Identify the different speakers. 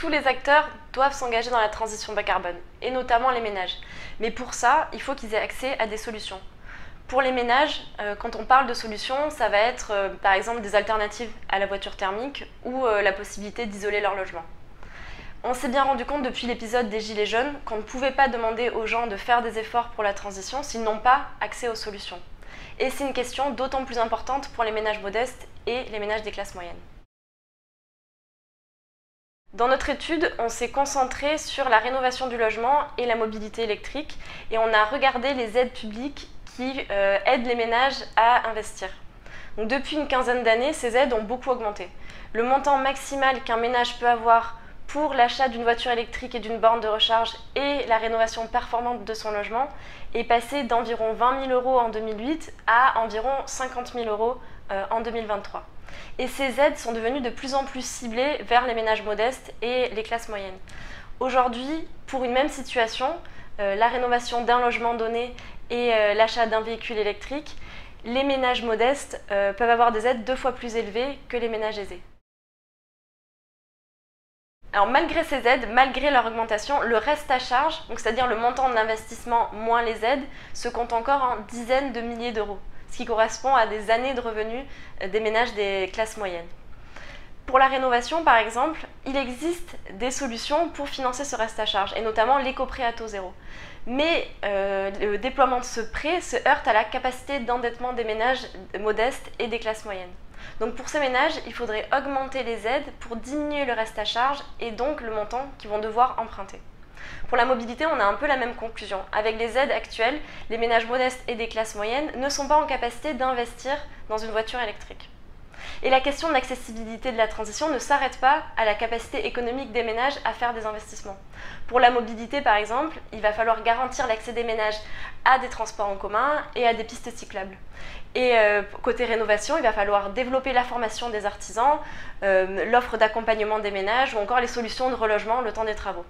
Speaker 1: tous les acteurs doivent s'engager dans la transition bas carbone, et notamment les ménages. Mais pour ça, il faut qu'ils aient accès à des solutions. Pour les ménages, quand on parle de solutions, ça va être par exemple des alternatives à la voiture thermique ou la possibilité d'isoler leur logement. On s'est bien rendu compte depuis l'épisode des Gilets jaunes qu'on ne pouvait pas demander aux gens de faire des efforts pour la transition s'ils n'ont pas accès aux solutions. Et c'est une question d'autant plus importante pour les ménages modestes et les ménages des classes moyennes. Dans notre étude, on s'est concentré sur la rénovation du logement et la mobilité électrique et on a regardé les aides publiques qui aident les ménages à investir. Donc, depuis une quinzaine d'années, ces aides ont beaucoup augmenté. Le montant maximal qu'un ménage peut avoir pour l'achat d'une voiture électrique et d'une borne de recharge et la rénovation performante de son logement est passé d'environ 20 000 € en 2008 à environ 50 000 € en 2023. Et ces aides sont devenues de plus en plus ciblées vers les ménages modestes et les classes moyennes. Aujourd'hui, pour une même situation, la rénovation d'un logement donné et l'achat d'un véhicule électrique, les ménages modestes peuvent avoir des aides 2 fois plus élevées que les ménages aisés. Alors malgré ces aides, malgré leur augmentation, le reste à charge, c'est-à-dire le montant de l'investissement moins les aides, se compte encore en dizaines de milliers d'euros, ce qui correspond à des années de revenus des ménages des classes moyennes. Pour la rénovation, par exemple, il existe des solutions pour financer ce reste à charge, et notamment l'éco-prêt à taux zéro. Mais le déploiement de ce prêt se heurte à la capacité d'endettement des ménages modestes et des classes moyennes. Donc pour ces ménages, il faudrait augmenter les aides pour diminuer le reste à charge et donc le montant qu'ils vont devoir emprunter. Pour la mobilité, on a un peu la même conclusion. Avec les aides actuelles, les ménages modestes et des classes moyennes ne sont pas en capacité d'investir dans une voiture électrique. Et la question de l'accessibilité de la transition ne s'arrête pas à la capacité économique des ménages à faire des investissements. Pour la mobilité, par exemple, il va falloir garantir l'accès des ménages à des transports en commun et à des pistes cyclables. Et côté rénovation, il va falloir développer la formation des artisans, l'offre d'accompagnement des ménages ou encore les solutions de relogement le temps des travaux.